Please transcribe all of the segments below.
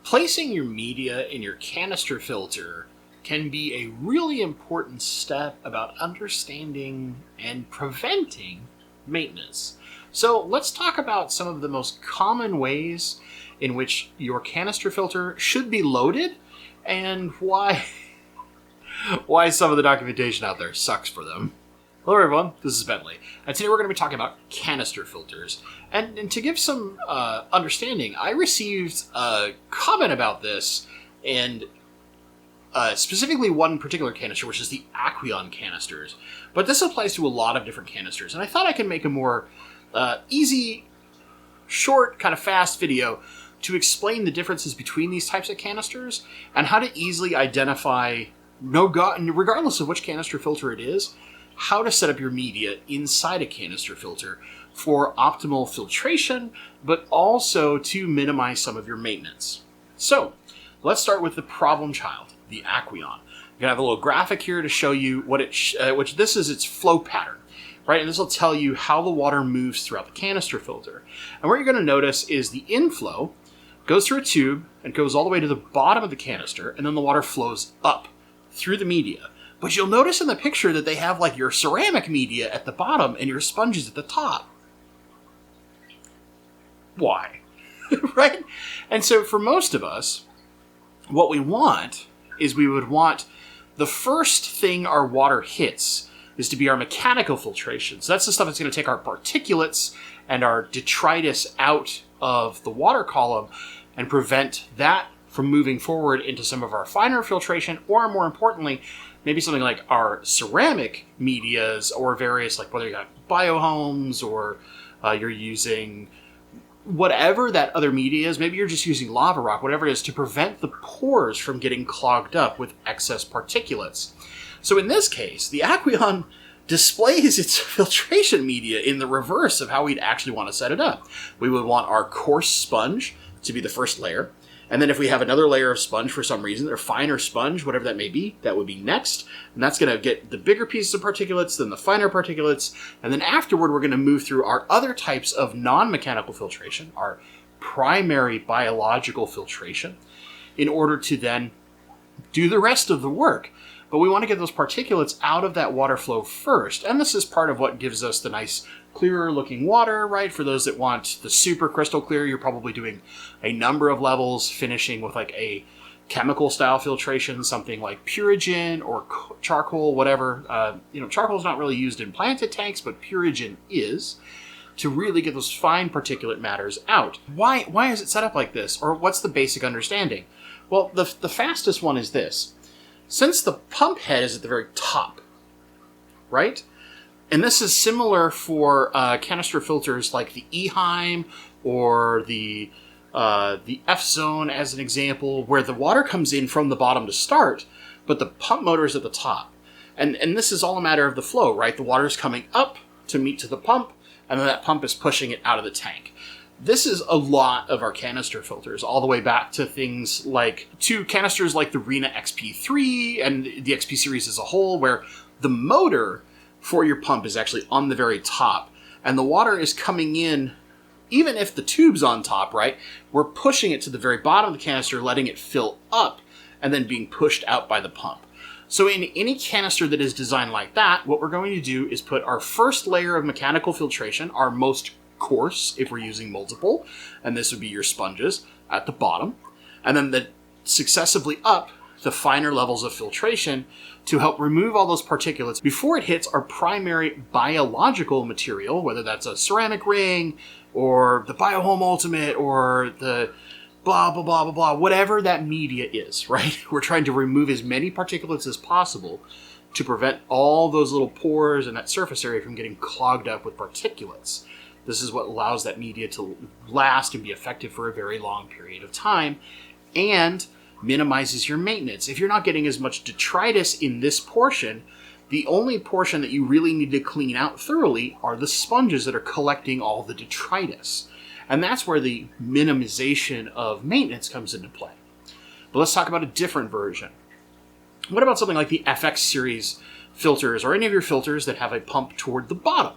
Placing your media in your canister filter can be a really important step about understanding and preventing maintenance. So let's talk about some of the most common ways in which your canister filter should be loaded and why some of the documentation out there sucks for them. Hello everyone, this is Bentley, and today we're going to be talking about canister filters. And to give some understanding, I received a comment about this, and specifically one particular canister, which is the Aquarium canisters. But this applies to a lot of different canisters, and I thought I could make a more easy, short, kind of fast video to explain the differences between these types of canisters and how to easily identify, regardless of which canister filter it is, how to set up your media inside a canister filter for optimal filtration, but also to minimize some of your maintenance. So let's start with the problem child, the Aquarium. I'm going to have a little graphic here to show you what which this is its flow pattern, right? And this will tell you how the water moves throughout the canister filter. And what you're going to notice is the inflow goes through a tube and goes all the way to the bottom of the canister, and then the water flows up through the media. But you'll notice in the picture that they have like your ceramic media at the bottom and your sponges at the top. Why? Right? And so for most of us, what we want is we would want the first thing our water hits is to be our mechanical filtration. So that's the stuff that's going to take our particulates and our detritus out of the water column and prevent that from moving forward into some of our finer filtration, or more importantly, maybe something like our ceramic medias or various, like whether you got biohomes or you're using whatever that other media is, maybe you're just using lava rock, whatever it is, to prevent the pores from getting clogged up with excess particulates. So in this case, the Aquarium displays its filtration media in the reverse of how we'd actually want to set it up. We would want our coarse sponge to be the first layer. And then if we have another layer of sponge for some reason, or finer sponge, whatever that may be, that would be next. And that's going to get the bigger pieces of particulates, then the finer particulates. And then afterward, we're going to move through our other types of non-mechanical filtration, our primary biological filtration, in order to then do the rest of the work. But we want to get those particulates out of that water flow first. And this is part of what gives us the nice clearer looking water, right? For those that want the super crystal clear, you're probably doing a number of levels, finishing with like a chemical style filtration, something like Purigen or charcoal, whatever. Charcoal is not really used in planted tanks, but Purigen is, to really get those fine particulate matters out. Why is it set up like this? Or what's the basic understanding? Well, the fastest one is this. Since the pump head is at the very top, right? And this is similar for canister filters like the Eheim or the F-Zone as an example, where the water comes in from the bottom to start, but the pump motor is at the top. And this is all a matter of the flow, right? The water is coming up to meet to the pump, and then that pump is pushing it out of the tank. This is a lot of our canister filters, all the way back to things like canisters like the Rena XP3 and the XP series as a whole, where the motor for your pump is actually on the very top, and the water is coming in, even if the tube's on top, right? We're pushing it to the very bottom of the canister, letting it fill up, and then being pushed out by the pump. So in any canister that is designed like that, what we're going to do is put our first layer of mechanical filtration, our most coarse, if we're using multiple, and this would be your sponges, at the bottom, and then successively up the finer levels of filtration to help remove all those particulates before it hits our primary biological material, whether that's a ceramic ring or the Biohome Ultimate or the blah, blah, blah, blah, blah, whatever that media is, right? We're trying to remove as many particulates as possible to prevent all those little pores and that surface area from getting clogged up with particulates. This is what allows that media to last and be effective for a very long period of time, and minimizes your maintenance. If you're not getting as much detritus in this portion, the only portion that you really need to clean out thoroughly are the sponges that are collecting all the detritus. And that's where the minimization of maintenance comes into play. But let's talk about a different version. What about something like the FX series filters, or any of your filters that have a pump toward the bottom?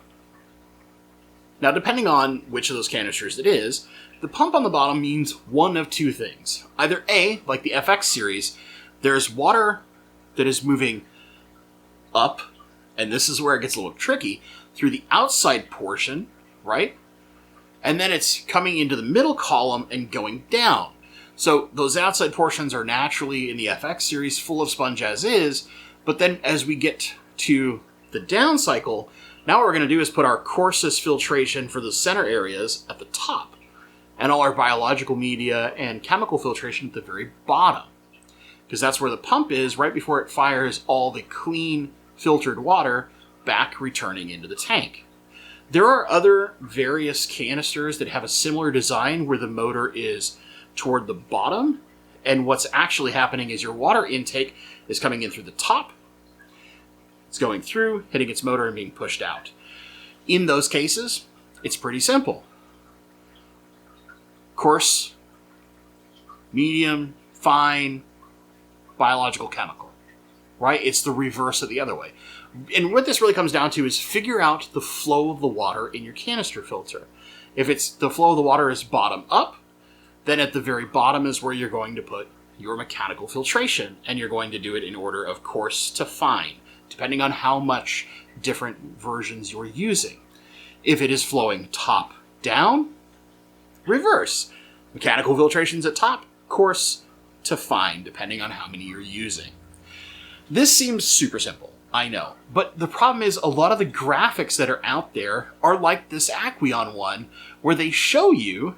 Now, depending on which of those canisters it is, the pump on the bottom means one of two things. Either A, like the FX series, there's water that is moving up, and this is where it gets a little tricky, through the outside portion, right? And then it's coming into the middle column and going down. So those outside portions are naturally in the FX series full of sponge as is, but then as we get to the down cycle, now what we're going to do is put our coarsest filtration for the center areas at the top, and all our biological media and chemical filtration at the very bottom. Because that's where the pump is right before it fires all the clean, filtered water back returning into the tank. There are other various canisters that have a similar design where the motor is toward the bottom, and what's actually happening is your water intake is coming in through the top. It's going through, hitting its motor, and being pushed out. In those cases, it's pretty simple. Coarse, medium, fine, biological, chemical. Right? It's the reverse of the other way. And what this really comes down to is figure out the flow of the water in your canister filter. If it's the flow of the water is bottom up, then at the very bottom is where you're going to put your mechanical filtration, and you're going to do it in order of coarse to fine, depending on how much different versions you're using. If it is flowing top down, reverse. Mechanical filtration's at top, coarse to fine, depending on how many you're using. This seems super simple, I know, but the problem is a lot of the graphics that are out there are like this Aquarium one, where they show you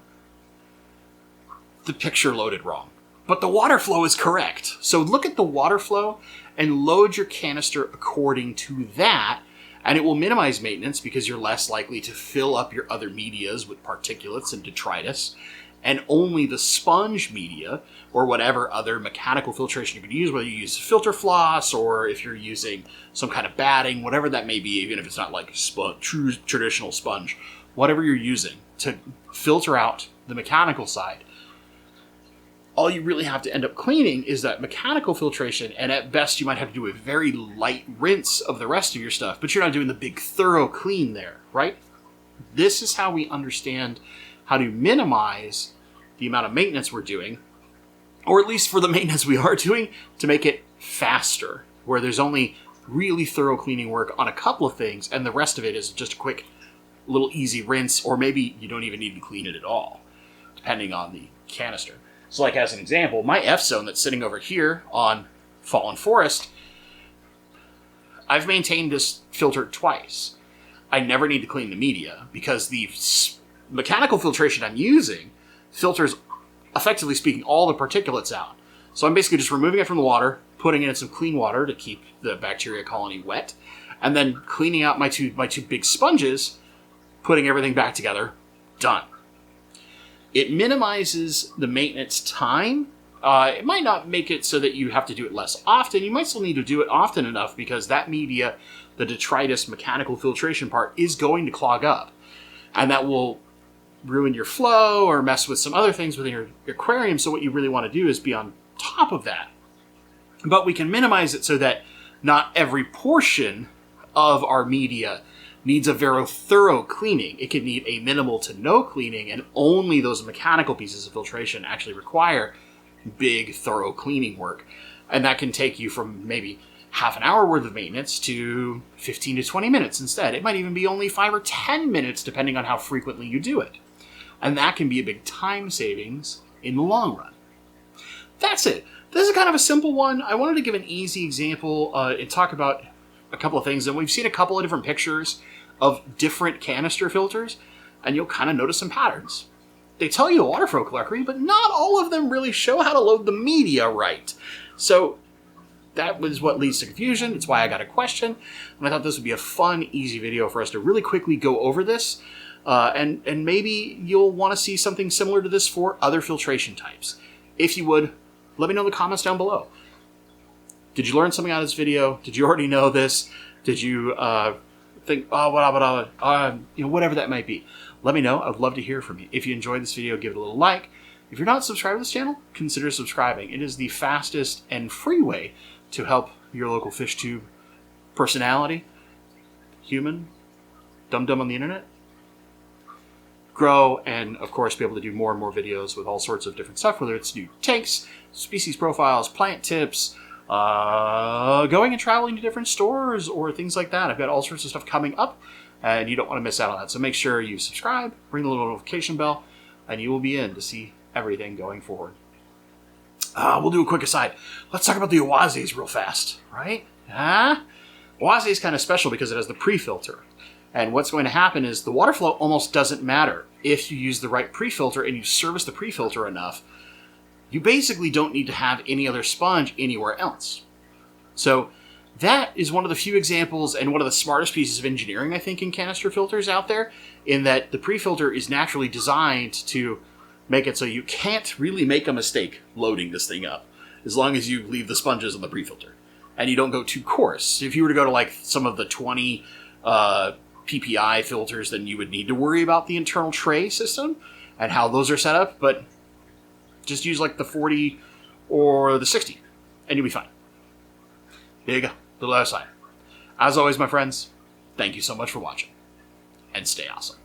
the picture loaded wrong. But the water flow is correct. So look at the water flow and load your canister according to that, and it will minimize maintenance because you're less likely to fill up your other medias with particulates and detritus, and only the sponge media or whatever other mechanical filtration you can use, whether you use filter floss or if you're using some kind of batting, whatever that may be, even if it's not like true traditional sponge, whatever you're using to filter out the mechanical side. All you really have to end up cleaning is that mechanical filtration, and at best you might have to do a very light rinse of the rest of your stuff, but you're not doing the big thorough clean there, right? This is how we understand how to minimize the amount of maintenance we're doing, or at least for the maintenance we are doing, to make it faster, where there's only really thorough cleaning work on a couple of things, and the rest of it is just a quick little easy rinse, or maybe you don't even need to clean it at all, depending on the canister. So like as an example, my F-zone that's sitting over here on Fallen Forest, I've maintained this filter twice. I never need to clean the media because the mechanical filtration I'm using filters, effectively speaking, all the particulates out. So I'm basically just removing it from the water, putting it in some clean water to keep the bacteria colony wet, and then cleaning out my two big sponges, putting everything back together, done. It minimizes the maintenance time. It might not make it so that you have to do it less often. You might still need to do it often enough because that media, the detritus mechanical filtration part, is going to clog up. And that will ruin your flow or mess with some other things within your aquarium. So what you really want to do is be on top of that. But we can minimize it so that not every portion of our media needs a very thorough cleaning. It can need a minimal to no cleaning, and only those mechanical pieces of filtration actually require big, thorough cleaning work. And that can take you from maybe half an hour worth of maintenance to 15 to 20 minutes instead. It might even be only 5 or 10 minutes, depending on how frequently you do it. And that can be a big time savings in the long run. That's it. This is kind of a simple one. I wanted to give an easy example and talk about a couple of things. And we've seen a couple of different pictures of different canister filters, and you'll kind of notice some patterns. They tell you a water flow correctly, but not all of them really show how to load the media right. So that was what leads to confusion. It's why I got a question, and I thought this would be a fun, easy video for us to really quickly go over this, and maybe you'll want to see something similar to this for other filtration types. If you would, let me know in the comments down below. Did you learn something out of this video? Did you already know this? Did you think, whatever that might be? Let me know. I'd love to hear from you. If you enjoyed this video, give it a little like. If you're not subscribed to this channel, consider subscribing. It is the fastest and free way to help your local fish tube personality, human, dum-dum on the internet, grow and, of course, be able to do more and more videos with all sorts of different stuff, whether it's new tanks, species profiles, plant tips, going and traveling to different stores or things like that. I've got all sorts of stuff coming up, and you don't want to miss out on that. So make sure you subscribe, ring the little notification bell, and you will be in to see everything going forward. We'll do a quick aside. Let's talk about the Oases real fast, right? Oase is kind of special because it has the pre-filter. And what's going to happen is the water flow almost doesn't matter. If you use the right pre-filter and you service the pre-filter enough, you basically don't need to have any other sponge anywhere else. So that is one of the few examples and one of the smartest pieces of engineering, I think, in canister filters out there, in that the pre-filter is naturally designed to make it so you can't really make a mistake loading this thing up, as long as you leave the sponges on the pre-filter. And you don't go too coarse. If you were to go to like some of the 20 PPI filters, then you would need to worry about the internal tray system and how those are set up, but just use like the 40 or the 60 and you'll be fine. There you go, little outside. As always, my friends, thank you so much for watching, and stay awesome.